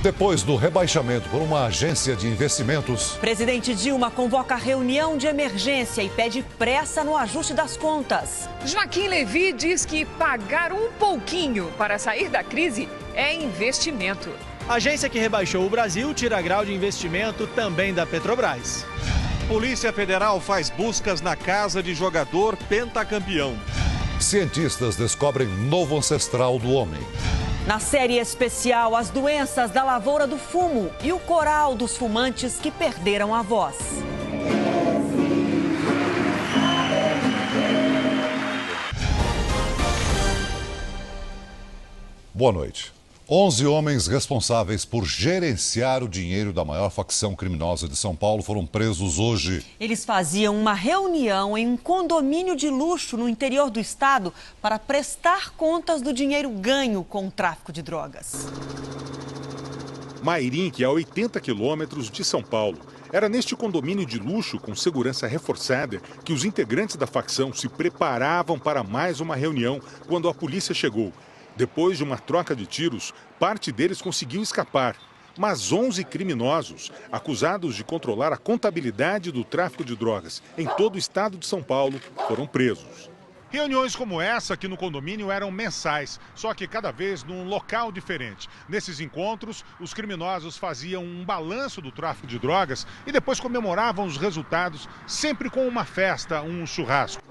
Depois do rebaixamento por uma agência de investimentos, Presidente Dilma convoca reunião de emergência e pede pressa no ajuste das contas. Joaquim Levy diz que pagar um pouquinho para sair da crise é investimento. A agência que rebaixou o Brasil tira grau de investimento também da Petrobras. Polícia Federal faz buscas na casa de jogador pentacampeão. cientistas descobrem novo ancestral do homem. Na série especial, as doenças da lavoura do fumo e o coral dos fumantes que perderam a voz. Boa noite. 11 homens responsáveis por gerenciar o dinheiro da maior facção criminosa de São Paulo foram presos hoje. Eles faziam uma reunião em um condomínio de luxo no interior do estado para prestar contas do dinheiro ganho com o tráfico de drogas. Mairim, que é a 80 quilômetros de São Paulo. Era neste condomínio de luxo, com segurança reforçada, que os integrantes da facção se preparavam para mais uma reunião quando a polícia chegou. Depois de uma troca de tiros, parte deles conseguiu escapar. Mas 11 criminosos, acusados de controlar a contabilidade do tráfico de drogas em todo o estado de São Paulo, foram presos. Reuniões como essa aqui no condomínio eram mensais, só que cada vez num local diferente. Nesses encontros, os criminosos faziam um balanço do tráfico de drogas e depois comemoravam os resultados, sempre com uma festa, um churrasco.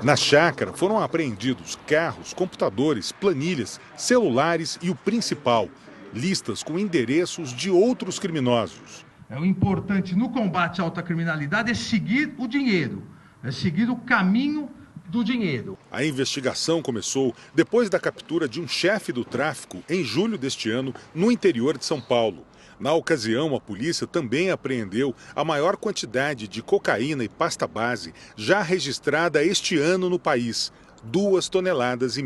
Na chácara foram apreendidos carros, computadores, planilhas, celulares e o principal, listas com endereços de outros criminosos. O importante no combate à alta criminalidade é seguir o dinheiro, é seguir o caminho do dinheiro. A investigação começou depois da captura de um chefe do tráfico em julho deste ano no interior de São Paulo. Na ocasião, a polícia também apreendeu a maior quantidade de cocaína e pasta base já registrada este ano no país, 2,5 toneladas.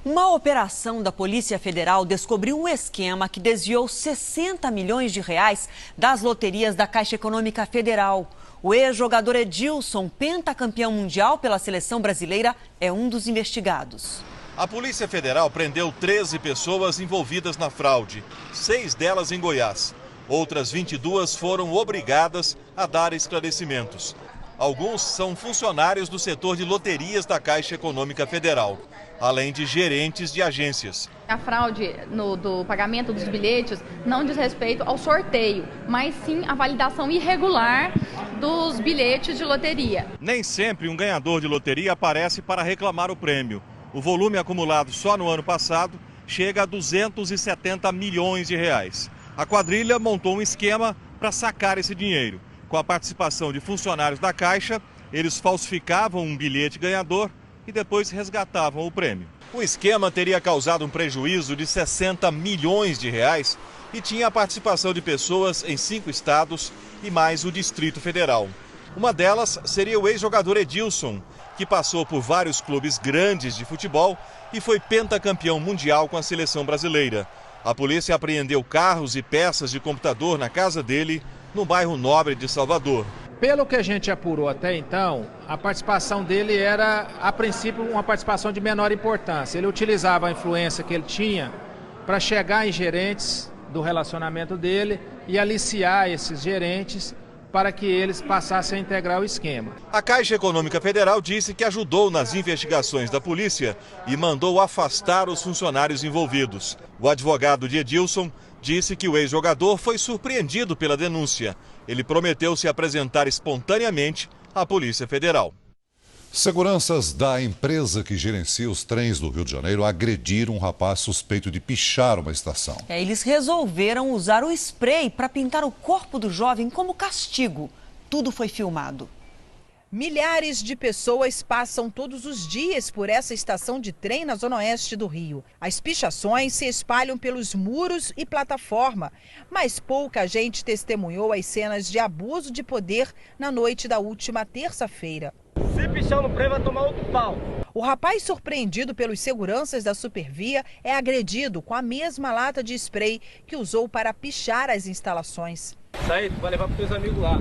Uma operação da Polícia Federal descobriu um esquema que desviou 60 milhões de reais das loterias da Caixa Econômica Federal. O ex-jogador Edilson, pentacampeão mundial pela seleção brasileira, é um dos investigados. A Polícia Federal prendeu 13 pessoas envolvidas na fraude, 6 delas em Goiás. Outras 22 foram obrigadas a dar esclarecimentos. Alguns são funcionários do setor de loterias da Caixa Econômica Federal, além de gerentes de agências. A fraude do pagamento dos bilhetes não diz respeito ao sorteio, mas sim à validação irregular dos bilhetes de loteria. Nem sempre um ganhador de loteria aparece para reclamar o prêmio. O volume acumulado só no ano passado chega a 270 milhões de reais. A quadrilha montou um esquema para sacar esse dinheiro. Com a participação de funcionários da Caixa, eles falsificavam um bilhete ganhador e depois resgatavam o prêmio. O esquema teria causado um prejuízo de 60 milhões de reais e tinha a participação de pessoas em 5 estados e mais o Distrito Federal. Uma delas seria o ex-jogador Edilson, que passou por vários clubes grandes de futebol e foi pentacampeão mundial com a seleção brasileira. A polícia apreendeu carros e peças de computador na casa dele, no bairro Nobre de Salvador. Pelo que a gente apurou até então, a participação dele era, a princípio, uma participação de menor importância. Ele utilizava a influência que ele tinha para chegar em gerentes do relacionamento dele e aliciar esses gerentes para que eles passassem a integrar o esquema. A Caixa Econômica Federal disse que ajudou nas investigações da polícia e mandou afastar os funcionários envolvidos. O advogado de Edilson disse que o ex-jogador foi surpreendido pela denúncia. Ele prometeu se apresentar espontaneamente à Polícia Federal. Seguranças da empresa que gerencia os trens do Rio de Janeiro agrediram um rapaz suspeito de pichar uma estação. Eles resolveram usar o spray para pintar o corpo do jovem como castigo. Tudo foi filmado. Milhares de pessoas passam todos os dias por essa estação de trem na zona oeste do Rio. As pichações se espalham pelos muros e plataforma, mas pouca gente testemunhou as cenas de abuso de poder na noite da última terça-feira. Se pichar no prêmio, vai tomar outro pau. O rapaz, surpreendido pelos seguranças da Supervia, é agredido com a mesma lata de spray que usou para pichar as instalações. Isso aí, tu vai levar para teus amigos lá.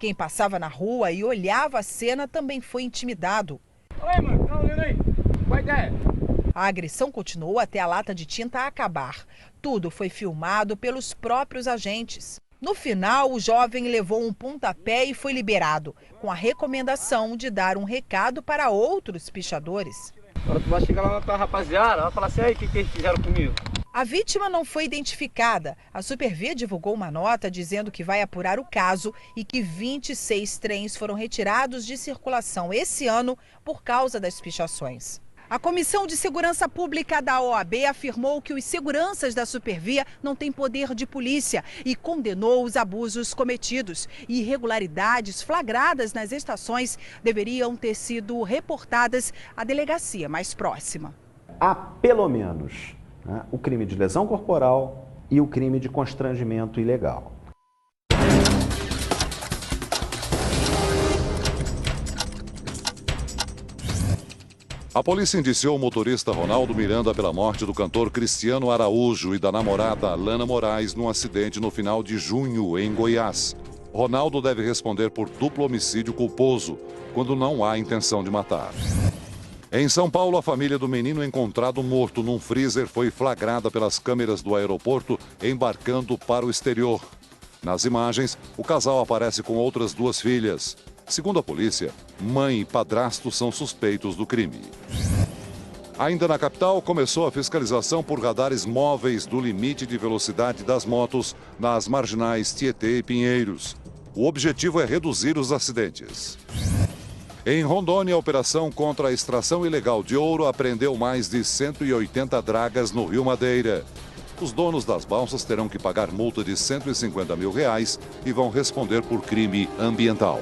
Quem passava na rua e olhava a cena também foi intimidado. Oi, mano, tá olhando aí? Qual a ideia? A agressão continuou até a lata de tinta acabar. Tudo foi filmado pelos próprios agentes. No final, o jovem levou um pontapé e foi liberado, com a recomendação de dar um recado para outros pichadores. Agora tu vai chegar lá na tua rapaziada, vai falar assim, aí, o que eles fizeram comigo? A vítima não foi identificada. A Supervia divulgou uma nota dizendo que vai apurar o caso e que 26 trens foram retirados de circulação esse ano por causa das pichações. A Comissão de Segurança Pública da OAB afirmou que os seguranças da Supervia não têm poder de polícia e condenou os abusos cometidos. Irregularidades flagradas nas estações deveriam ter sido reportadas à delegacia mais próxima. Há pelo menos o crime de lesão corporal e o crime de constrangimento ilegal. A polícia indiciou o motorista Ronaldo Miranda pela morte do cantor Cristiano Araújo e da namorada Alana Moraes num acidente no final de junho, em Goiás. Ronaldo deve responder por duplo homicídio culposo, quando não há intenção de matar. Em São Paulo, a família do menino encontrado morto num freezer foi flagrada pelas câmeras do aeroporto embarcando para o exterior. Nas imagens, o casal aparece com outras 2 filhas. Segundo a polícia, mãe e padrasto são suspeitos do crime. Ainda na capital, começou a fiscalização por radares móveis do limite de velocidade das motos nas marginais Tietê e Pinheiros. O objetivo é reduzir os acidentes. Em Rondônia, a operação contra a extração ilegal de ouro apreendeu mais de 180 dragas no Rio Madeira. Os donos das balsas terão que pagar multa de R$150 mil e vão responder por crime ambiental.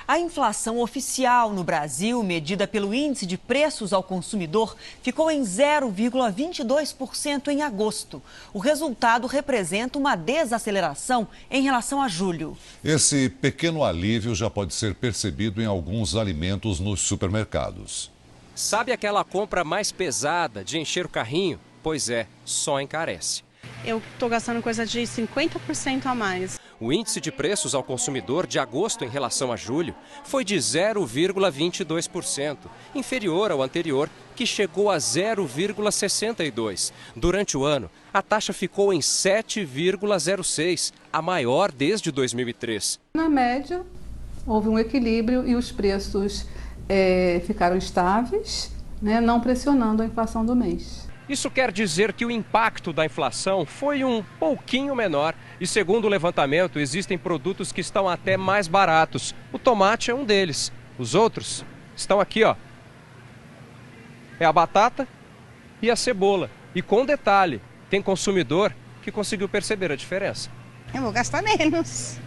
A inflação oficial no Brasil, medida pelo Índice de Preços ao Consumidor, ficou em 0,22% em agosto. O resultado representa uma desaceleração em relação a julho. Esse pequeno alívio já pode ser percebido em alguns alimentos nos supermercados. Sabe aquela compra mais pesada de encher o carrinho? Pois é, só encarece. Eu estou gastando coisa de 50% a mais. O índice de preços ao consumidor de agosto em relação a julho foi de 0,22%, inferior ao anterior, que chegou a 0,62%. Durante o ano, a taxa ficou em 7,06%, a maior desde 2003. Na média, houve um equilíbrio e os preços ficaram estáveis, não pressionando a inflação do mês. Isso quer dizer que o impacto da inflação foi um pouquinho menor e, segundo o levantamento, existem produtos que estão até mais baratos. O tomate é um deles. Os outros estão aqui, ó. É a batata e a cebola. E com detalhe, tem consumidor que conseguiu perceber a diferença. Eu vou gastar menos.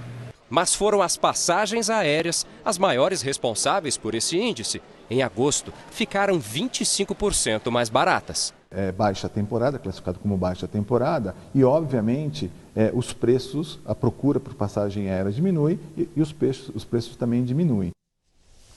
Mas foram as passagens aéreas as maiores responsáveis por esse índice. Em agosto, ficaram 25% mais baratas. Baixa temporada, classificado como baixa temporada, e obviamente os preços, a procura por passagem aérea diminui e os preços também diminuem.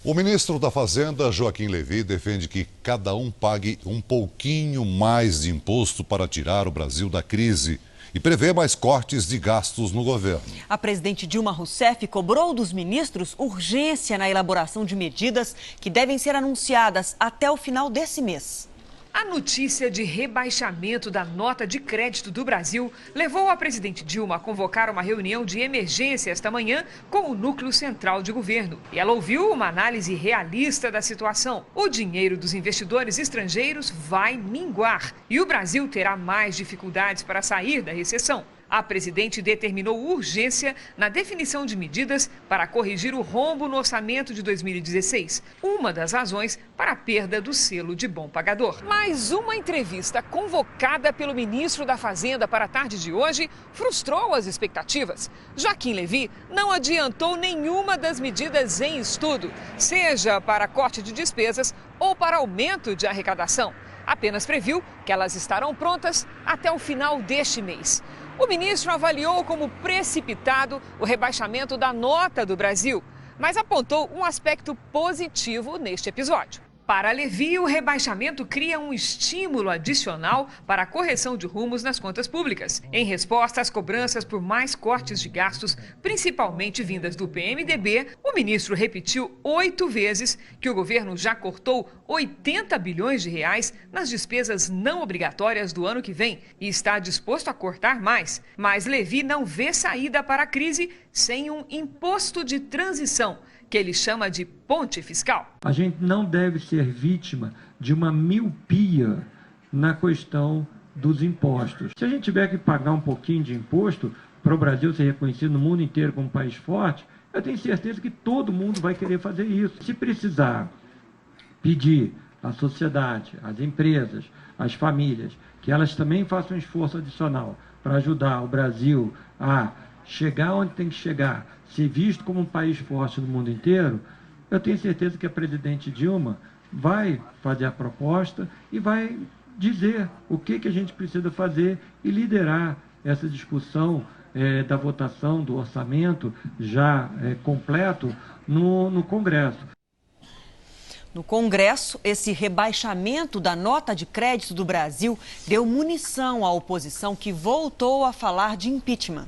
O ministro da Fazenda, Joaquim Levy, defende que cada um pague um pouquinho mais de imposto para tirar o Brasil da crise e prevê mais cortes de gastos no governo. A presidente Dilma Rousseff cobrou dos ministros urgência na elaboração de medidas que devem ser anunciadas até o final desse mês. A notícia de rebaixamento da nota de crédito do Brasil levou a presidente Dilma a convocar uma reunião de emergência esta manhã com o núcleo central de governo. E ela ouviu uma análise realista da situação. O dinheiro dos investidores estrangeiros vai minguar e o Brasil terá mais dificuldades para sair da recessão. A presidente determinou urgência na definição de medidas para corrigir o rombo no orçamento de 2016, uma das razões para a perda do selo de bom pagador. Mas uma entrevista convocada pelo ministro da Fazenda para a tarde de hoje frustrou as expectativas. Joaquim Levy não adiantou nenhuma das medidas em estudo, seja para corte de despesas ou para aumento de arrecadação. Apenas previu que elas estarão prontas até o final deste mês. O ministro avaliou como precipitado o rebaixamento da nota do Brasil, mas apontou um aspecto positivo neste episódio. Para Levi, o rebaixamento cria um estímulo adicional para a correção de rumos nas contas públicas. Em resposta às cobranças por mais cortes de gastos, principalmente vindas do PMDB, o ministro repetiu 8 vezes que o governo já cortou 80 bilhões de reais nas despesas não obrigatórias do ano que vem e está disposto a cortar mais. Mas Levi não vê saída para a crise sem um imposto de transição, que ele chama de ponte fiscal. A gente não deve ser vítima de uma miopia na questão dos impostos. Se a gente tiver que pagar um pouquinho de imposto para o Brasil ser reconhecido no mundo inteiro como um país forte, eu tenho certeza que todo mundo vai querer fazer isso. Se precisar pedir à sociedade, às empresas, às famílias, que elas também façam um esforço adicional para ajudar o Brasil a chegar onde tem que chegar, ser visto como um país forte no mundo inteiro, eu tenho certeza que a presidente Dilma vai fazer a proposta e vai dizer o que a gente precisa fazer e liderar essa discussão da votação do orçamento já completo no Congresso. No Congresso, esse rebaixamento da nota de crédito do Brasil deu munição à oposição, que voltou a falar de impeachment.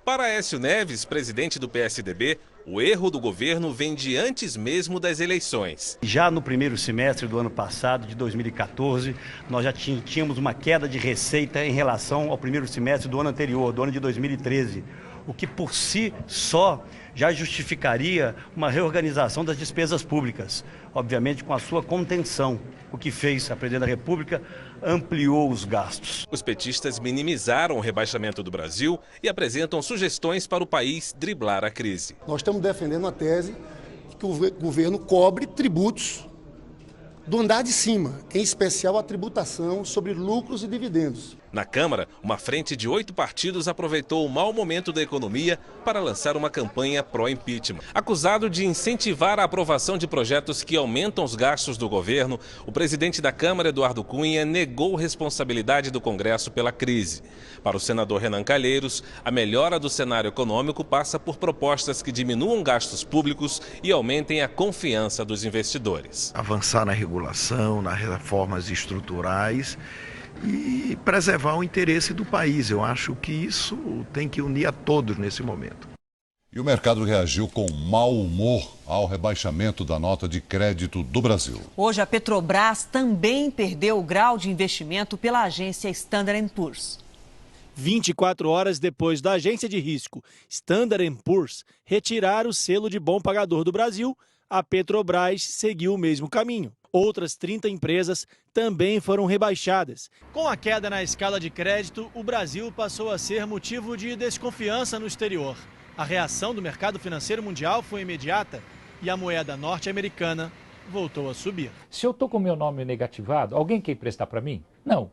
Para Aécio Neves, presidente do PSDB, o erro do governo vem de antes mesmo das eleições. Já no primeiro semestre do ano passado, de 2014, nós já tínhamos uma queda de receita em relação ao primeiro semestre do ano anterior, do ano de 2013, o que por si só já justificaria uma reorganização das despesas públicas, obviamente com a sua contenção, o que fez a presidente da República ampliou os gastos. Os petistas minimizaram o rebaixamento do Brasil e apresentam sugestões para o país driblar a crise. Nós estamos defendendo a tese de que o governo cobre tributos do andar de cima, em especial a tributação sobre lucros e dividendos. Na Câmara, uma frente de 8 partidos aproveitou o mau momento da economia para lançar uma campanha pró-impeachment. Acusado de incentivar a aprovação de projetos que aumentam os gastos do governo, o presidente da Câmara, Eduardo Cunha, negou responsabilidade do Congresso pela crise. Para o senador Renan Calheiros, a melhora do cenário econômico passa por propostas que diminuam gastos públicos e aumentem a confiança dos investidores. Avançar na regulação, nas reformas estruturais e preservar o interesse do país. Eu acho que isso tem que unir a todos nesse momento. E o mercado reagiu com mau humor ao rebaixamento da nota de crédito do Brasil. Hoje, a Petrobras também perdeu o grau de investimento pela agência Standard & Poor's. 24 horas depois da agência de risco Standard & Poor's retirar o selo de bom pagador do Brasil, a Petrobras seguiu o mesmo caminho. Outras 30 empresas também foram rebaixadas. Com a queda na escala de crédito, o Brasil passou a ser motivo de desconfiança no exterior. A reação do mercado financeiro mundial foi imediata e a moeda norte-americana voltou a subir. Se eu estou com o meu nome negativado, alguém quer emprestar para mim? Não.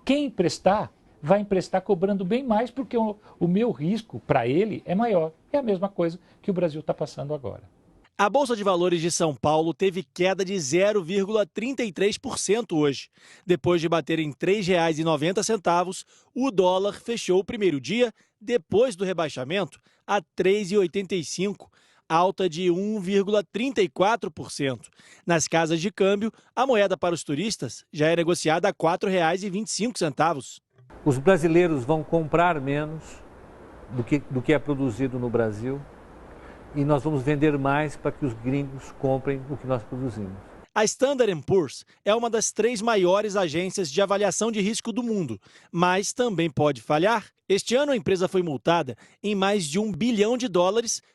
Quem emprestar, vai emprestar cobrando bem mais, porque o meu risco para ele é maior. É a mesma coisa que o Brasil está passando agora. A Bolsa de Valores de São Paulo teve queda de 0,33% hoje. Depois de bater em R$ 3,90, o dólar fechou o primeiro dia, depois do rebaixamento, a R$ 3,85, alta de 1,34%. Nas casas de câmbio, a moeda para os turistas já é negociada a R$ 4,25. Os brasileiros vão comprar menos do que é produzido no Brasil. E nós vamos vender mais para que os gringos comprem o que nós produzimos. A Standard & Poor's é uma das 3 maiores agências de avaliação de risco do mundo, mas também pode falhar. Este ano a empresa foi multada em mais de $1 bilhão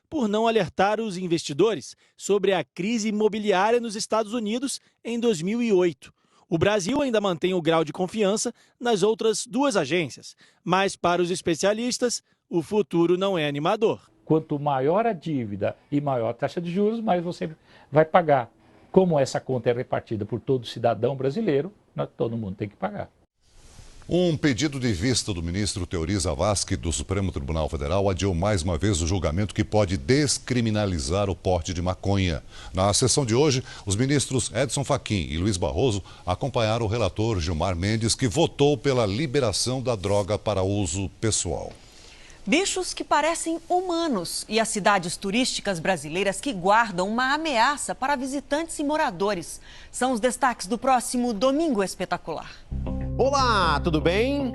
por não alertar os investidores sobre a crise imobiliária nos Estados Unidos em 2008. O Brasil ainda mantém o grau de confiança nas outras 2 agências, mas para os especialistas, o futuro não é animador. Quanto maior a dívida e maior a taxa de juros, mais você vai pagar. Como essa conta é repartida por todo cidadão brasileiro, todo mundo tem que pagar. Um pedido de vista do ministro Teori Zavascki do Supremo Tribunal Federal adiou mais uma vez o julgamento que pode descriminalizar o porte de maconha. Na sessão de hoje, os ministros Edson Fachin e Luiz Barroso acompanharam o relator Gilmar Mendes, que votou pela liberação da droga para uso pessoal. Bichos que parecem humanos e as cidades turísticas brasileiras que guardam uma ameaça para visitantes e moradores. São os destaques do próximo Domingo Espetacular. Olá, tudo bem?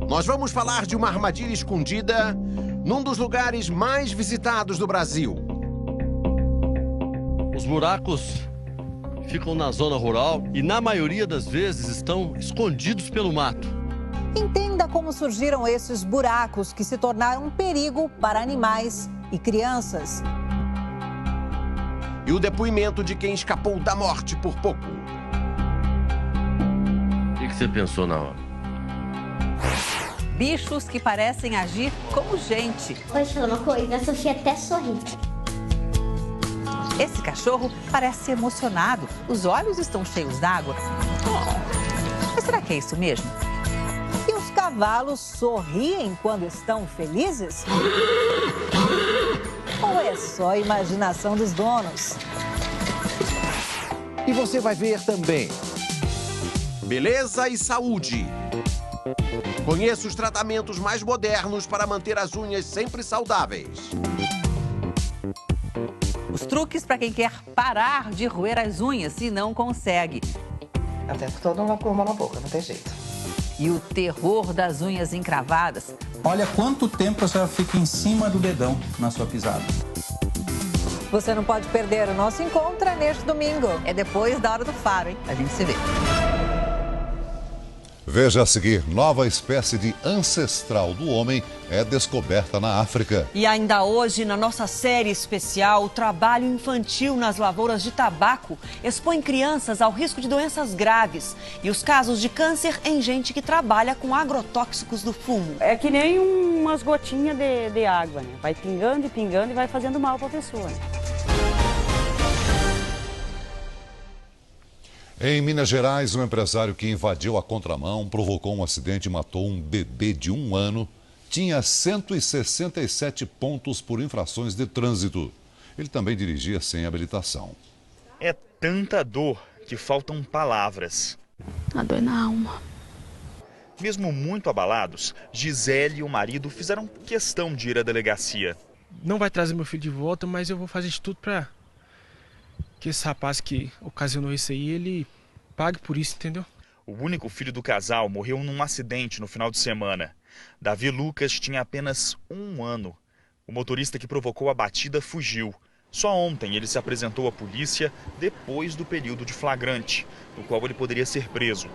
Nós vamos falar de uma armadilha escondida num dos lugares mais visitados do Brasil. Os buracos ficam na zona rural e, na maioria das vezes, estão escondidos pelo mato. Entenda como surgiram esses buracos que se tornaram um perigo para animais e crianças. E o depoimento de quem escapou da morte por pouco. O que você pensou na hora? Bichos que parecem agir como gente. Pode falar uma coisa? A Sofia até sorri. Esse cachorro parece emocionado. Os olhos estão cheios d'água. Mas será que é isso mesmo? E os cavalos sorriem quando estão felizes? Ou é só a imaginação dos donos? E você vai ver também. Beleza e saúde. Conheça os tratamentos mais modernos para manter as unhas sempre saudáveis. Os truques para quem quer parar de roer as unhas e não consegue. Até porque todo mundo com uma na boca, não tem jeito. E o terror das unhas encravadas. Olha quanto tempo a senhora fica em cima do dedão na sua pisada. Você não pode perder o nosso encontro neste domingo. É depois da Hora do Faro, hein? A gente se vê. Veja a seguir, nova espécie de ancestral do homem é descoberta na África. E ainda hoje, na nossa série especial, o trabalho infantil nas lavouras de tabaco expõe crianças ao risco de doenças graves e os casos de câncer em gente que trabalha com agrotóxicos do fumo. É que nem umas gotinhas de água, né? Vai pingando e pingando e vai fazendo mal para a pessoa. Em Minas Gerais, um empresário que invadiu a contramão, provocou um acidente e matou um bebê de 1 ano, tinha 167 pontos por infrações de trânsito. Ele também dirigia sem habilitação. É tanta dor que faltam palavras. A dor na alma. Mesmo muito abalados, Gisele e o marido fizeram questão de ir à delegacia. Não vai trazer meu filho de volta, mas eu vou fazer de tudo para que esse rapaz que ocasionou isso aí, ele pague por isso, entendeu? O único filho do casal morreu num acidente no final de semana. Davi Lucas tinha apenas 1 ano. O motorista que provocou a batida fugiu. Só ontem ele se apresentou à polícia depois do período de flagrante, no qual ele poderia ser preso.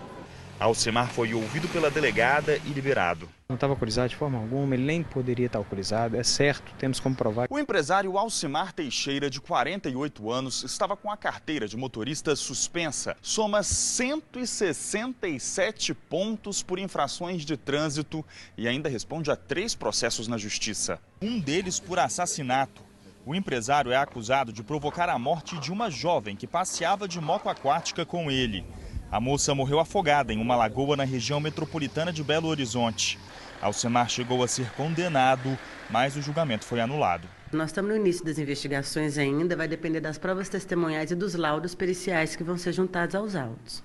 Alcimar foi ouvido pela delegada e liberado. Não estava alcoolizado de forma alguma, ele nem poderia estar alcoolizado, é certo, temos como provar. O empresário Alcimar Teixeira, de 48 anos, estava com a carteira de motorista suspensa. Soma 167 pontos por infrações de trânsito e ainda responde a 3 processos na justiça. Um deles por assassinato. O empresário é acusado de provocar a morte de uma jovem que passeava de moto aquática com ele. A moça morreu afogada em uma lagoa na região metropolitana de Belo Horizonte. Alcimar chegou a ser condenado, mas o julgamento foi anulado. Nós estamos no início das investigações ainda, vai depender das provas testemunhais e dos laudos periciais que vão ser juntados aos autos.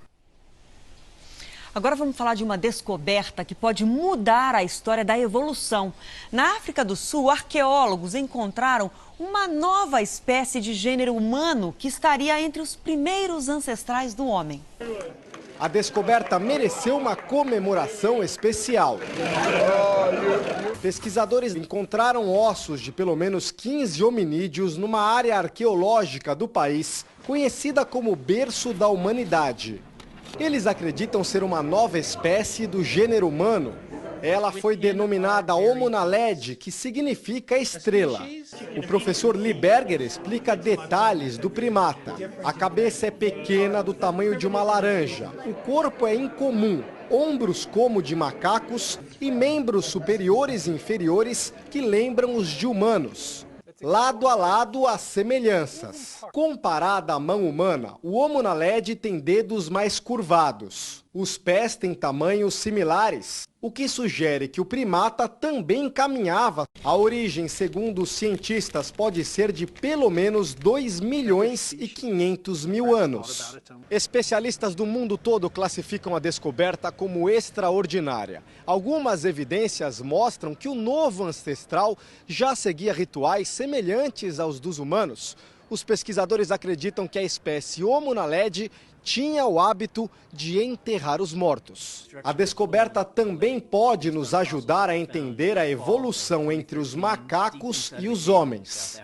Agora vamos falar de uma descoberta que pode mudar a história da evolução. Na África do Sul, arqueólogos encontraram uma nova espécie de gênero humano que estaria entre os primeiros ancestrais do homem. A descoberta mereceu uma comemoração especial. Pesquisadores encontraram ossos de pelo menos 15 hominídeos numa área arqueológica do país, conhecida como berço da humanidade. Eles acreditam ser uma nova espécie do gênero humano. Ela foi denominada Homo naledi, que significa estrela. O professor Lieberger explica detalhes do primata. A cabeça é pequena, do tamanho de uma laranja. O corpo é incomum, ombros como de macacos e membros superiores e inferiores que lembram os de humanos. Lado a lado, as semelhanças. Comparada à mão humana, o Homo naledi tem dedos mais curvados. Os pés têm tamanhos similares, o que sugere que o primata também caminhava A origem, segundo os cientistas, pode ser de pelo menos 2.500.000 anos. Especialistas do mundo todo classificam a descoberta como extraordinária. Algumas evidências mostram que o novo ancestral já seguia rituais semelhantes aos dos humanos. Os pesquisadores acreditam que a espécie Homo naledi tinha o hábito de enterrar os mortos. A descoberta também pode nos ajudar a entender a evolução entre os macacos e os homens.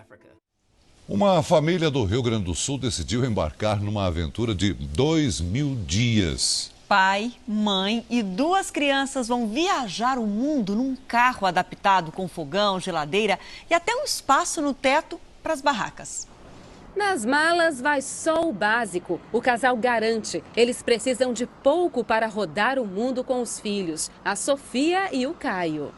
Uma família do Rio Grande do Sul decidiu embarcar numa aventura de 2.000 dias. Pai, mãe e 2 crianças vão viajar o mundo num carro adaptado com fogão, geladeira e até um espaço no teto para as barracas. Nas malas vai só o básico. O casal garante. Eles precisam de pouco para rodar o mundo com os filhos, a Sofia e o Caio.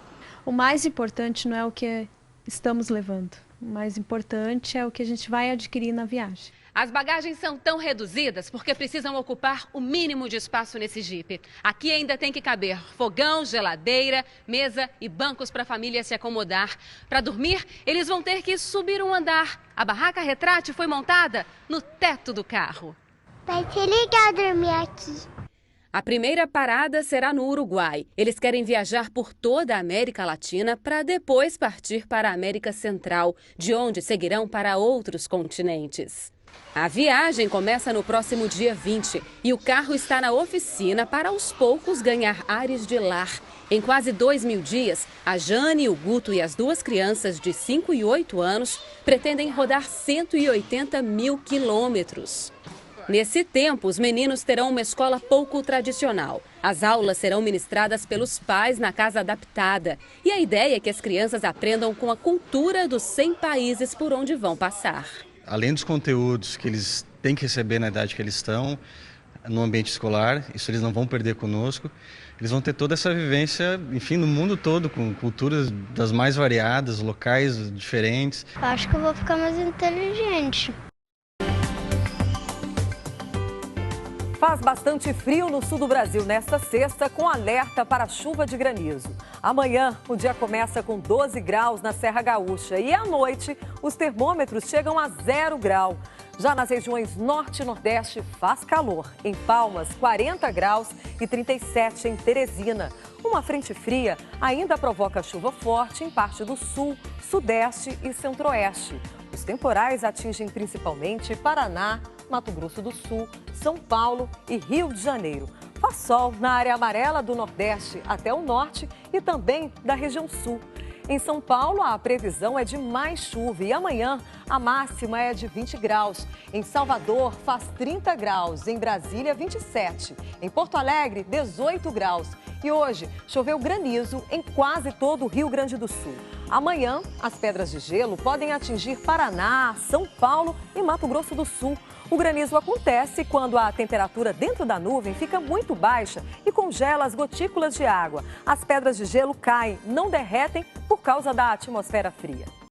O mais importante não é o que estamos levando. O mais importante é o que a gente vai adquirir na viagem. As bagagens são tão reduzidas porque precisam ocupar o mínimo de espaço nesse Jeep. Aqui ainda tem que caber fogão, geladeira, mesa e bancos para a família se acomodar. Para dormir, eles vão ter que subir um andar. A barraca retrátil foi montada no teto do carro. Vai ser legal dormir aqui. A primeira parada será no Uruguai. Eles querem viajar por toda a América Latina para depois partir para a América Central, de onde seguirão para outros continentes. A viagem começa no próximo dia 20 e o carro está na oficina para aos poucos ganhar ares de lar. Em quase 2.000 dias, a Jane, o Guto e as 2 crianças de 5 e 8 anos pretendem rodar 180.000 quilômetros. Nesse tempo, os meninos terão uma escola pouco tradicional. As aulas serão ministradas pelos pais na casa adaptada. E a ideia é que as crianças aprendam com a cultura dos 100 países por onde vão passar. Além dos conteúdos que eles têm que receber na idade que eles estão, no ambiente escolar, isso eles não vão perder conosco, eles vão ter toda essa vivência, enfim, no mundo todo, com culturas das mais variadas, locais diferentes. Acho que eu vou ficar mais inteligente. Faz bastante frio no sul do Brasil nesta sexta, com alerta para chuva de granizo. Amanhã, o dia começa com 12 graus na Serra Gaúcha e à noite, os termômetros chegam a 0 grau. Já nas regiões norte e nordeste, faz calor. Em Palmas, 40 graus e 37 em Teresina. Uma frente fria ainda provoca chuva forte em parte do sul, sudeste e centro-oeste. Os temporais atingem principalmente Paraná, Mato Grosso do Sul, São Paulo e Rio de Janeiro. Faz sol na área amarela do Nordeste até o Norte e também da região Sul. Em São Paulo, a previsão é de mais chuva e amanhã a máxima é de 20 graus. Em Salvador, faz 30 graus. Em Brasília, 27. Em Porto Alegre, 18 graus. E hoje, choveu granizo em quase todo o Rio Grande do Sul. Amanhã, as pedras de gelo podem atingir Paraná, São Paulo e Mato Grosso do Sul. O granizo acontece quando a temperatura dentro da nuvem fica muito baixa e congela as gotículas de água. As pedras de gelo caem, não derretem por causa da atmosfera fria.